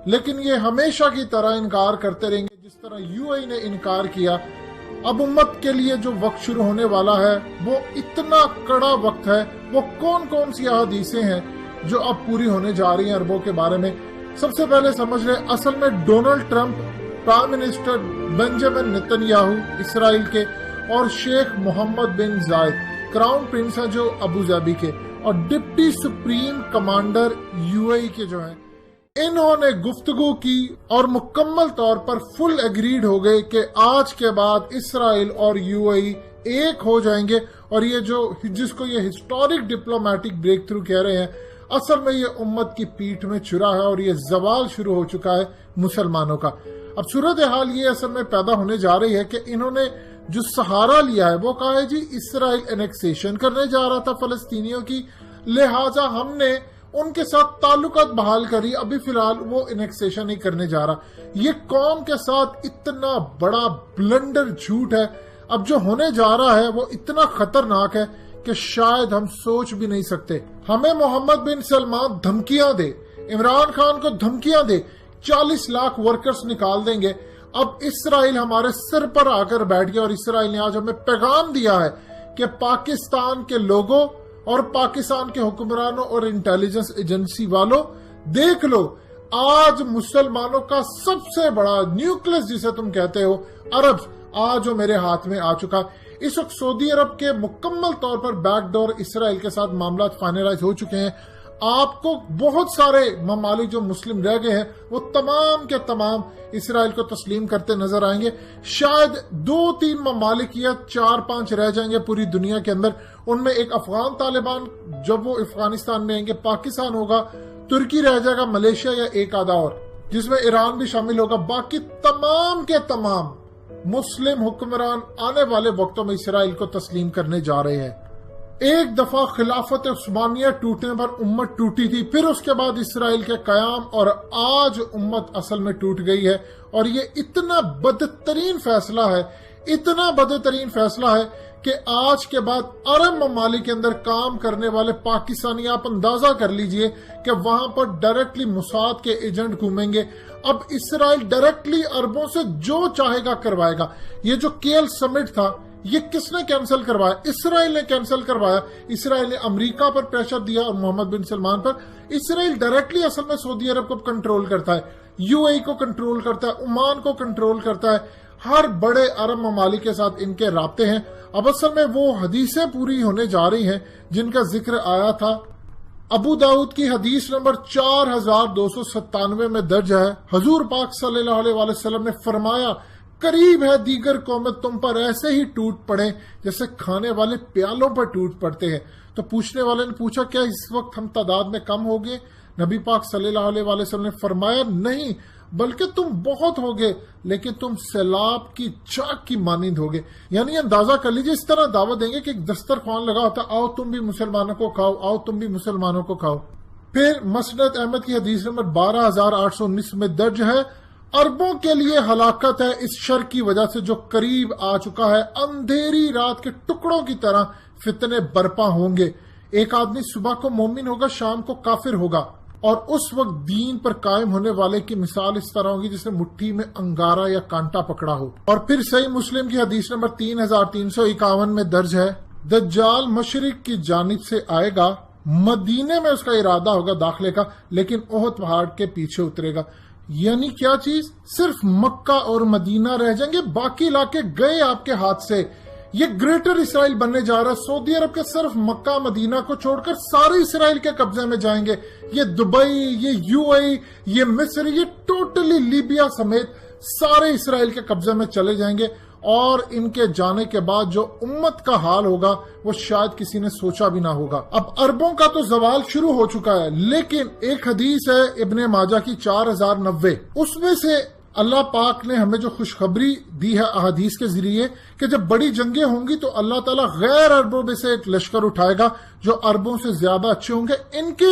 لیکن یہ ہمیشہ کی طرح انکار کرتے رہیں گے، جس طرح یو اے نے انکار کیا۔ اب امت کے لیے جو وقت شروع ہونے والا ہے وہ اتنا کڑا وقت ہے۔ وہ کون کون سی احادیثیں ہیں جو اب پوری ہونے جا رہی ہیں عربوں کے بارے میں؟ سب سے پہلے سمجھ لیں، اصل میں Donald Trump, prime minister Benjamin Netanyahu Israel کے، اور شیخ محمد بن زائد کراؤن پرنس ہیں جو ابو ظبی کے، اور ڈپٹی سپریم کمانڈر یو اے کے جو ہیں، انہوں نے گفتگو کی اور مکمل طور پر فل ایگریڈ ہو گئے کہ آج کے بعد اسرائیل اور یو اے ایک ہو جائیں گے۔ اور یہ جس کو یہ ہسٹورک ڈپلومیٹک بریک تھرو کہہ رہے ہیں، اصل میں یہ امت کی پیٹھ میں چھرا ہے اور یہ زوال شروع ہو چکا ہے مسلمانوں کا۔ اب صورتحال یہ اصل میں پیدا ہونے جا رہی ہے کہ انہوں نے جو سہارا لیا ہے وہ کہا ہے جی اسرائیل انیکسیشن کرنے جا رہا تھا فلسطینیوں کی، لہٰذا ہم نے ان کے ساتھ تعلقات بحال کری، ابھی فی الحال وہ انیکسیشن نہیں کرنے جا رہا۔ یہ قوم کے ساتھ اتنا بڑا بلنڈر جھوٹ ہے۔ اب جو ہونے جا رہا ہے وہ اتنا خطرناک ہے کہ شاید ہم سوچ بھی نہیں سکتے۔ ہمیں محمد بن سلمان دھمکیاں دے، عمران خان کو دھمکیاں دے، 40 لاکھ ورکرز نکال دیں گے۔ اب اسرائیل ہمارے سر پر آ کر بیٹھ گیا، اور اسرائیل نے آج ہمیں پیغام دیا ہے کہ پاکستان کے لوگوں اور پاکستان کے حکمرانوں اور انٹیلیجنس ایجنسی والوں، دیکھ لو آج مسلمانوں کا سب سے بڑا نیوکلس جسے تم کہتے ہو عرب، آج وہ میرے ہاتھ میں آ چکا۔ اس وقت سعودی عرب کے مکمل طور پر بیک ڈور اسرائیل کے ساتھ معاملات فائنلائز ہو چکے ہیں۔ آپ کو بہت سارے ممالک جو مسلم رہ گئے ہیں وہ تمام کے تمام اسرائیل کو تسلیم کرتے نظر آئیں گے۔ شاید 2-3 ممالک یا 4-5 رہ جائیں گے پوری دنیا کے اندر، ان میں ایک افغان طالبان جب وہ افغانستان میں آئیں گے، پاکستان ہوگا، ترکی رہ جائے گا، ملیشیا یا ایک آدھا اور، جس میں ایران بھی شامل ہوگا۔ باقی تمام کے تمام مسلم حکمران آنے والے وقتوں میں اسرائیل کو تسلیم کرنے جا رہے ہیں۔ ایک دفعہ خلافت عثمانیہ ٹوٹنے پر امت ٹوٹی تھی، پھر اس کے بعد اسرائیل کے قیام، اور آج امت اصل میں ٹوٹ گئی ہے۔ اور یہ اتنا بدترین فیصلہ ہے، اتنا بدترین فیصلہ ہے کہ آج کے بعد عرب ممالک کے اندر کام کرنے والے پاکستانی، آپ اندازہ کر لیجئے کہ وہاں پر ڈائریکٹلی موساد کے ایجنٹ گھومیں گے۔ اب اسرائیل ڈائریکٹلی عربوں سے جو چاہے گا کروائے گا۔ یہ جو کیل سمٹ تھا، یہ کس نے کینسل کروایا؟ اسرائیل نے کینسل کروایا۔ اسرائیل نے امریکہ پر پریشر دیا اور محمد بن سلمان پر۔ اسرائیل ڈائریکٹلی اصل میں سعودی عرب کو کنٹرول کرتا ہے، یو اے کو کنٹرول کرتا ہے، عمان کو کنٹرول کرتا ہے، ہر بڑے عرب ممالک کے ساتھ ان کے رابطے ہیں۔ اب اصل میں وہ حدیثیں پوری ہونے جا رہی ہیں جن کا ذکر آیا تھا۔ ابو داؤد کی حدیث نمبر 4297 میں درج ہے، حضور پاک صلی اللہ علیہ وسلم نے فرمایا، قریب ہے دیگر قومیں تم پر ایسے ہی ٹوٹ پڑیں جیسے کھانے والے پیالوں پر ٹوٹ پڑتے ہیں۔ تو پوچھنے والے نے پوچھا کیا اس وقت ہم تعداد میں کم ہو گئے؟ نبی پاک صلی اللہ علیہ وسلم نے فرمایا نہیں، بلکہ تم بہت ہوگے، لیکن تم سیلاب کی چاک کی مانند ہوگے۔ یعنی اندازہ کر لیجئے، اس طرح دعوت دیں گے کہ ایک دسترخوان لگا ہوتا، آؤ تم بھی مسلمانوں کو کھاؤ، آؤ تم بھی مسلمانوں کو کھاؤ۔ پھر مسند احمد کی حدیث نمبر 12819 میں درج ہے، عربوں کے لیے ہلاکت ہے اس شر کی وجہ سے جو قریب آ چکا ہے، اندھیری رات کے ٹکڑوں کی طرح فتنے برپا ہوں گے۔ ایک آدمی صبح کو مومن ہوگا، شام کو کافر ہوگا، اور اس وقت دین پر قائم ہونے والے کی مثال اس طرح ہوگی جسے مٹھی میں انگارہ یا کانٹا پکڑا ہو۔ اور پھر صحیح مسلم کی حدیث نمبر 3351 میں درج ہے، دجال مشرق کی جانب سے آئے گا، مدینے میں اس کا ارادہ ہوگا داخلے کا، لیکن احد پہاڑ کے پیچھے اترے گا۔ یعنی کیا چیز؟ صرف مکہ اور مدینہ رہ جائیں گے، باقی علاقے گئے آپ کے ہاتھ سے۔ یہ گریٹر اسرائیل بننے جا رہا ہے۔ سعودی عرب کے صرف مکہ مدینہ کو چھوڑ کر سارے اسرائیل کے قبضے میں جائیں گے۔ یہ دبئی، یہ یو اے، یہ مصر، یہ ٹوٹلی لیبیا سمیت سارے اسرائیل کے قبضے میں چلے جائیں گے، اور ان کے جانے کے بعد جو امت کا حال ہوگا وہ شاید کسی نے سوچا بھی نہ ہوگا۔ اب عربوں کا تو زوال شروع ہو چکا ہے، لیکن ایک حدیث ہے ابن ماجہ کی 4090، اس میں سے اللہ پاک نے ہمیں جو خوشخبری دی ہے احادیث کے ذریعے کہ جب بڑی جنگیں ہوں گی تو اللہ تعالیٰ غیر عربوں میں سے ایک لشکر اٹھائے گا جو عربوں سے زیادہ اچھے ہوں گے، ان کے